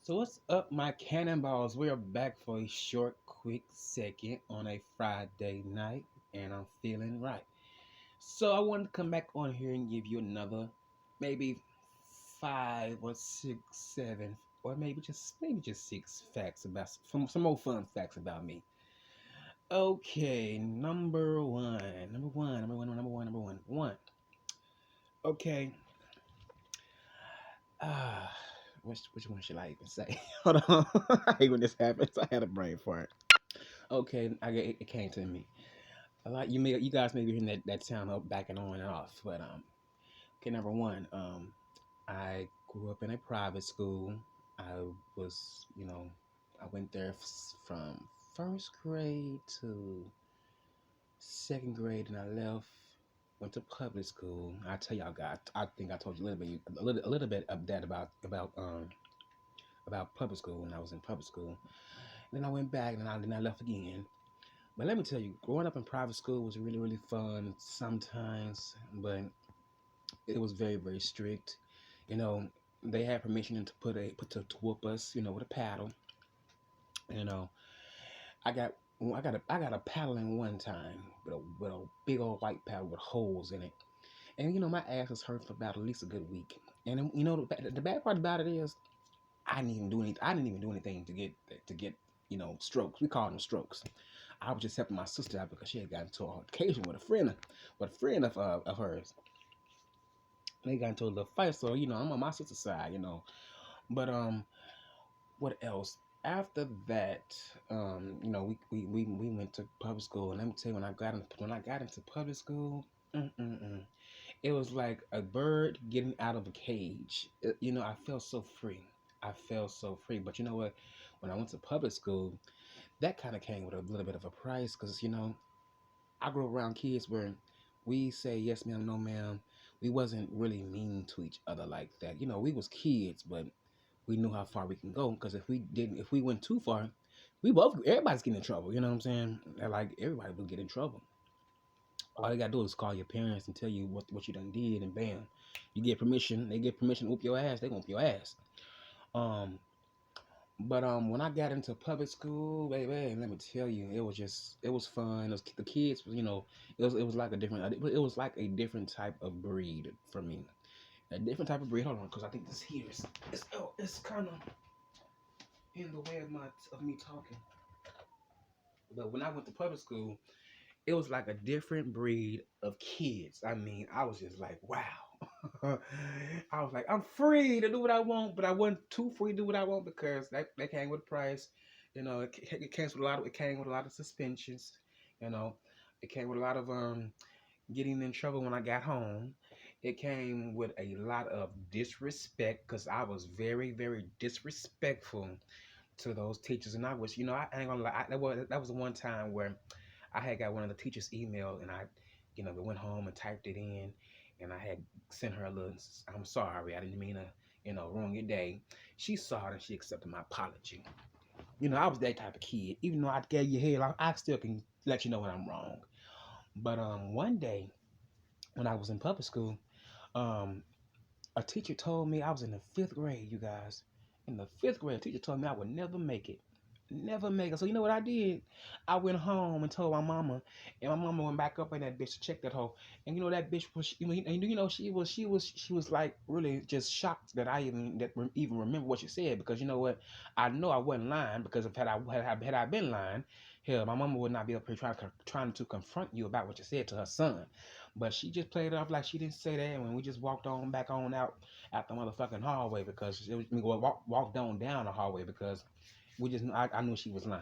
So what's up, my cannonballs? We are back for a short, quick second on a Friday night, and I'm feeling right. So I wanted to come back on here and give you another, maybe five or six, seven, or maybe just six facts about some more fun facts about me. Okay, number one. Okay, ah, which one should I even say? Hold on, I hate when this happens. I had a brain fart. Okay, it came to me. A lot you guys may be hearing that sound up back and on and off, but okay, number one, I grew up in a private school. I was, I went there from first grade to second grade, and I left. Went to public school. I tell y'all guys, I think I told you a little bit of that about public school when I was in public school. Then I went back, and then I left again. But let me tell you, growing up in private school was really, really fun sometimes, but it was very, very strict. You know, they had permission to to whoop us, with a paddle. You know, I got I got a paddle in one time with a big old white paddle with holes in it, and my ass was hurt for about at least a good week. And then, the bad part about it is I didn't even do anything. I didn't even do anything to get strokes. We called them strokes. I was just helping my sister out because she had gotten into an altercation with a friend of hers. They got into a little fight, so I'm on my sister's side. But what else? After that, we went to public school, and let me tell you, when I got into public school, mm-mm-mm, it was like a bird getting out of a cage. I felt so free. I felt so free. But you know what? When I went to public school, that kind of came with a little bit of a price because I grew up around kids where we say yes ma'am, no ma'am. We wasn't really mean to each other like that. We was kids, but we knew how far we can go. Because if we went too far, everybody's getting in trouble. You know what I'm saying? Like everybody will get in trouble. All they gotta do is call your parents and tell you what you done did, and bam, you get permission. They get permission to whoop your ass. They gonna whoop your ass. Um, but when I got into public school, baby, let me tell you, it was fun. The kids, it was like a different it was like a different type of breed for me. A different type of breed. Hold on, because I think this here it's kind of in the way of me talking. But when I went to public school, it was like a different breed of kids. I mean, I was just like, wow. I was like, I'm free to do what I want, but I wasn't too free to do what I want because that came with a price. It came with a lot of suspensions. You know, it came with a lot of getting in trouble when I got home. It came with a lot of disrespect because I was very, very disrespectful to those teachers, and I was, I ain't gonna lie, that was the one time where I had got one of the teachers' email, and I, went home and typed it in, and I had sent her a little. I'm sorry, I didn't mean to, ruin your day. She saw it and she accepted my apology. I was that type of kid. Even though I gave you hell, I still can let you know when I'm wrong. But one day when I was in public school, um, a teacher told me I was in the fifth grade. You guys, in the fifth grade, a teacher told me I would never make it. Never make it. So you know what I did? I went home and told my mama, and my mama went back up in that bitch to check that hoe. And that bitch was, and she was like really just shocked that even remember what she said, because you know what? I know I wasn't lying, because if had I been lying, hell, my mama would not be up here trying to confront you about what you said to her son. But she just played it off like she didn't say that, and when we just walked on back on out the motherfucking hallway, because it was, we walked down the hallway, because I knew she was lying.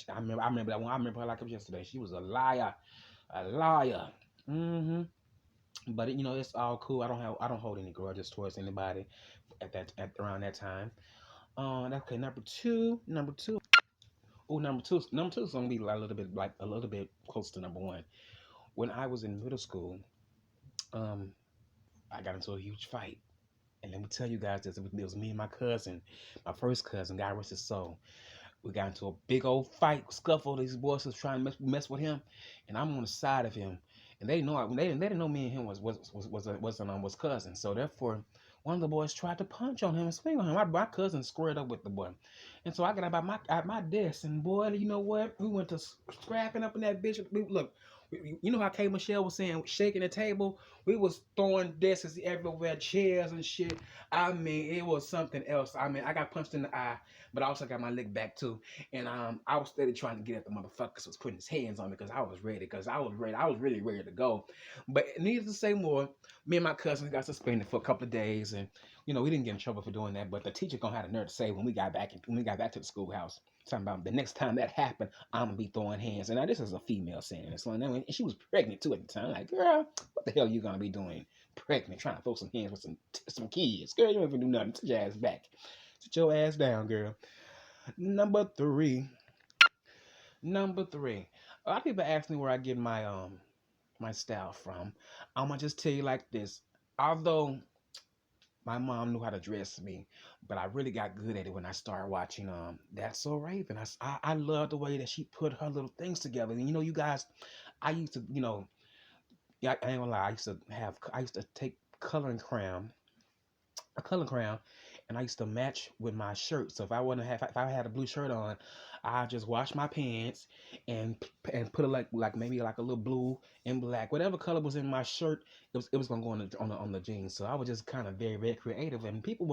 I remember that one. I remember her like it was yesterday. She was a liar, a liar. hmm But it's all cool. I don't hold any grudges towards anybody at around that time. Okay, number two. Oh, number two is gonna be a little bit close to number one. When I was in middle school, um, I got into a huge fight. And let me tell you guys this: it was me and my cousin, my first cousin, God rest his soul. We got into a big old fight, scuffle. These boys was trying to mess with him, and I'm on the side of him. And they didn't know me and him was cousins. So therefore, one of the boys tried to punch on him and swing on him. My cousin squared up with the boy. And so I got up at my desk, and boy, you know what? We went to scrapping up in that bitch. Look, you know how K Michelle was saying, shaking the table? We was throwing desks everywhere, chairs and shit. I mean, it was something else. I mean, I got punched in the eye, but I also got my leg back too. And I was steady trying to get at the motherfuckers was putting his hands on me because I was ready, because I was ready. I was really ready to go. But needless to say more, me and my cousin got suspended for a couple of days, and we didn't get in trouble for doing that. But the teacher gonna have the nerve to say when we got back to the schoolhouse, talking about the next time that happened, I'm gonna be throwing hands. And now this is a female saying this one, and she was pregnant too at the time. Like, girl, what the hell are you gonna be doing? Pregnant, trying to throw some hands with some kids, girl. You don't even do nothing. Sit your ass back. Sit your ass down, girl. Number three. Number three. A lot of people ask me where I get my style from. I'm gonna just tell you like this. Although my mom knew how to dress me, but I really got good at it when I started watching That's So Raven. I love the way that she put her little things together. And you guys, I used to, yeah, I ain't gonna lie, I used to take a color crown, and I used to match with my shirt. So if I had a blue shirt on, I just wash my pants and put it like maybe like a little blue and black, whatever color was in my shirt. It was gonna go on the jeans. So I was just kind of very very creative, and people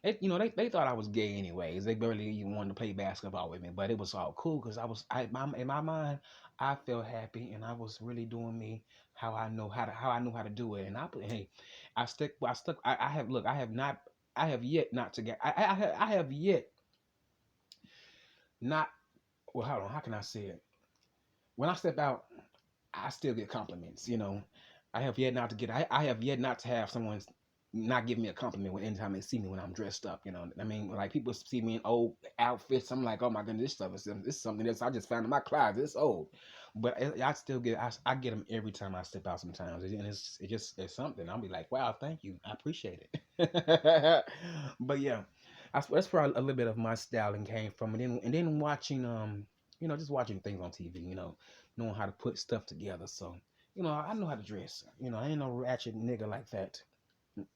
they thought I was gay anyways. They barely even wanted to play basketball with me, but it was all cool because in my mind I felt happy, and I was really doing me how I knew how to do it. And hey, I have yet not to get. I have yet not. Well, hold on. How can I say it? When I step out, I still get compliments. I have yet not to get. I have yet not to have someone not give me a compliment when anytime they see me when I'm dressed up. I mean, like people see me in old outfits. I'm like, oh my goodness, this is something that I just found in my closet. It's old, but I still get. I get them every time I step out. Sometimes, and it's something. I'll be like, wow, thank you, I appreciate it. But yeah, that's where a little bit of my styling came from, and then watching just watching things on TV. Knowing how to put stuff together. So I know how to dress. I ain't no ratchet nigga like that.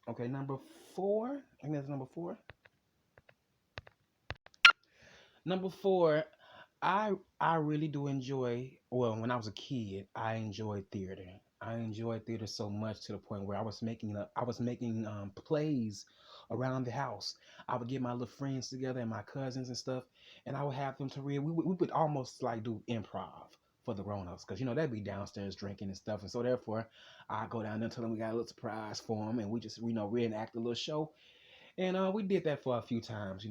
Okay, number four. I think that's number four. Number four, I really do enjoy. Well, when I was a kid, I enjoyed theater. I enjoyed theater so much to the point where I was making plays around the house. I would get my little friends together and my cousins and stuff, and I would have them to read. We would almost like do improv for the grown-ups because they'd be downstairs drinking and stuff, and so therefore I go down there and tell them we got a little surprise for them, and we just reenact a little show. And we did that for a few times.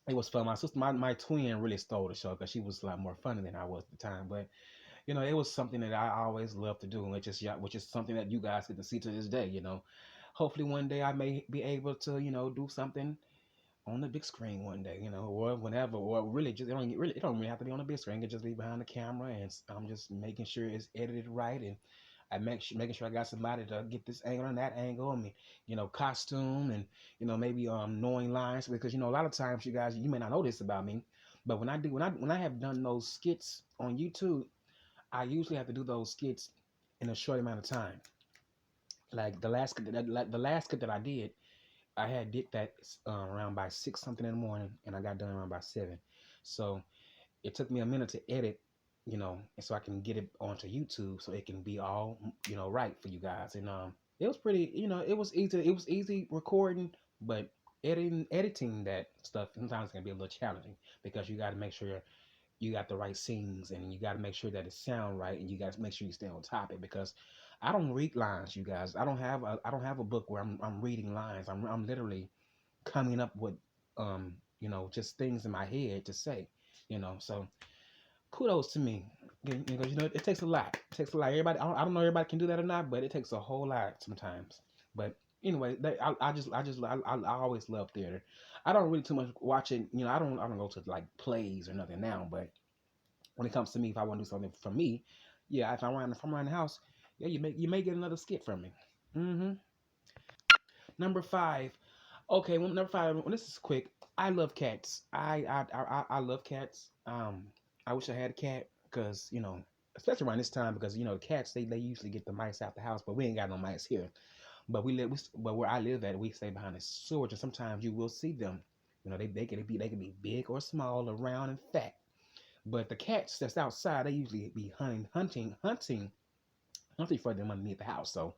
It was fun. My twin really stole the show because she was a lot more funny than I was at the time. But it was something that I always loved to do, and which is something that you guys get to see to this day. Hopefully one day I may be able to do something on the big screen one day, or whenever, or really just it don't really have to be on the big screen. It can just be behind the camera, and I'm just making sure it's edited right, and making sure I got somebody to get this angle and that angle. I mean, costume, and maybe knowing lines, because a lot of times you guys, you may not know this about me, but when I have done those skits on YouTube, I usually have to do those skits in a short amount of time. Like the last skit that I did, I did that around by 6 something in the morning, and I got done around by 7. So it took me a minute to edit, and so I can get it onto YouTube so it can be all, right for you guys. And it was pretty, it was easy recording, but editing that stuff sometimes can be a little challenging because you got to make sure you got the right scenes, and you got to make sure that it sound right, and you got to make sure you stay on topic, because I don't read lines, you guys. I don't have a book where I'm reading lines. I'm literally coming up with just things in my head to say, so kudos to me, because it takes a lot. It takes a lot. Everybody, I don't know everybody can do that or not, but it takes a whole lot sometimes. But anyway, I always love theater. I don't really too much watch it. I don't go to like plays or nothing now. But when it comes to me, if I want to do something for me, yeah, if I'm around the house, yeah, you may get another skit from me. hmm Number five. Okay, well, number five. Well, this is quick. I love cats. I love cats. I wish I had a cat because especially around this time, because the cats they usually get the mice out the house, but we ain't got no mice here. But but where I live at, we stay behind the sewage, and sometimes you will see them. You know, they can be big or small, or round and fat. But the cats that's outside, they usually be hunting for them underneath the house. So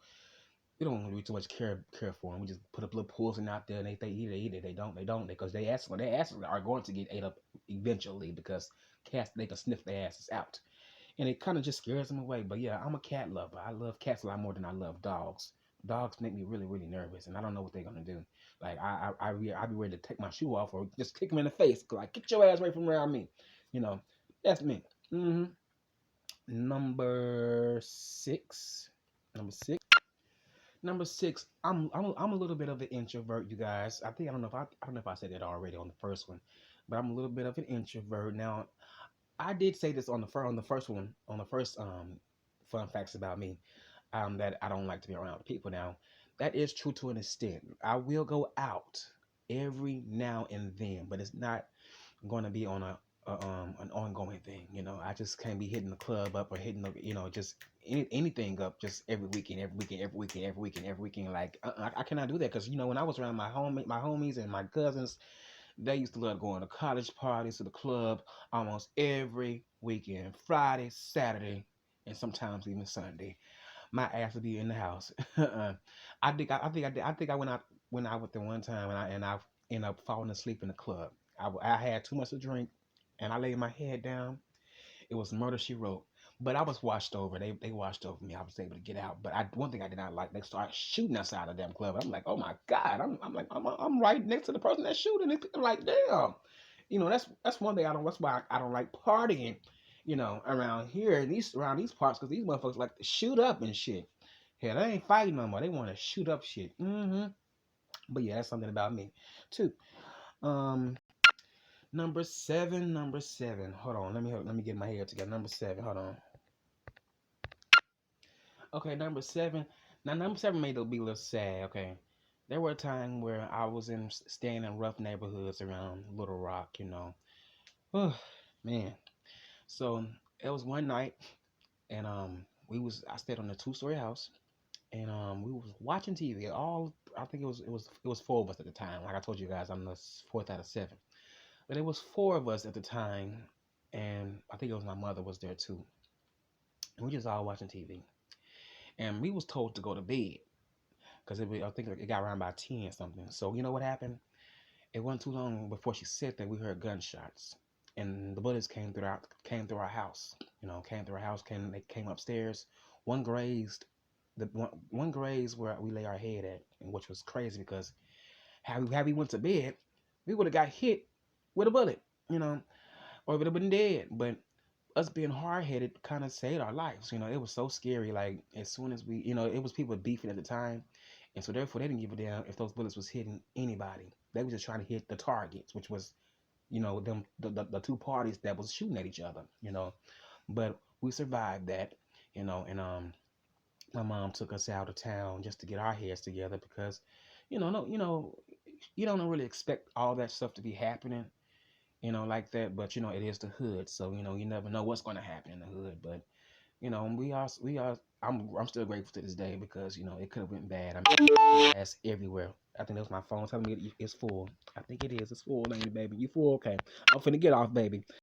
we don't really too much care for them. We just put up little poison out there, and they eat it. They don't because they actually are going to get ate up eventually because cats they can sniff their asses out, and it kind of just scares them away. But yeah, I'm a cat lover. I love cats a lot more than I love dogs. Dogs make me really nervous, and I don't know what they're gonna do. Like I be ready to take my shoe off or just kick them in the face. Like get your ass away from around me. You know, that's me. hmm Number six. Number six. Number six. I'm a little bit of an introvert, you guys. I don't know if I said that already on the first one, but I'm a little bit of an introvert. Now I did say this on the first one on the first fun facts about me, that I don't like to be around people. Now that is true to an extent. I will go out every now and then, but it's not going to be on an ongoing thing. You know, I just can't be hitting the club up or hitting the just anything up just every weekend. Like I cannot do that because when I was around my homies and my cousins, they used to love going to college parties, to the club almost every weekend, Friday, Saturday, and sometimes even Sunday. My ass would be in the house. I think I went out with them one time, and I ended up falling asleep in the club. I had too much to drink, and I laid my head down. It was Murder She Wrote. But I was washed over. They washed over me. I was able to get out. But one thing I did not like, they started shooting outside of the damn club. I'm like, oh my god! I'm right next to the person that's shooting. I'm like, damn. That's one thing I don't. That's why I don't like partying. Around here in around these parts, because these motherfuckers like to shoot up and shit. Hell, they ain't fighting no more. They want to shoot up shit. But yeah, that's something about me too. Um, number seven. Number seven. Hold on. Let me get my head together. Number seven. Hold on. Okay, number seven. Now, number seven made it be a little sad. Okay, there were a time where I was staying in rough neighborhoods around Little Rock. Oh man. So it was one night, and I stayed on a two-story house, and we was watching TV. I think it was four of us at the time. Like I told you guys, I'm the fourth out of seven, but it was four of us at the time, and I think it was my mother was there too. And we just all watching TV, and we was told to go to bed because I think it got around by 10 something. So you know what happened? It wasn't too long before she said that we heard gunshots, and the bullets came through our house. Came through our house. They came upstairs. One grazed one grazed where we lay our head at, and which was crazy because had we went to bed, we would have got hit with a bullet, or would have been dead. But us being hard headed kind of saved our lives. It was so scary. Like as soon as it was people beefing at the time, and so therefore they didn't give a damn if those bullets was hitting anybody. They were just trying to hit the targets, which was them the two parties that was shooting at each other. But we survived that. And my mom took us out of town just to get our heads together because no you don't really expect all that stuff to be happening like that. But it is the hood, so you never know what's going to happen in the hood. But we are I'm still grateful to this day because it could have went bad. I mean, that's everywhere. I think that was my phone telling me it's full. I think it is. It's full, ain't it, baby? You full? Okay. I'm finna get off, baby.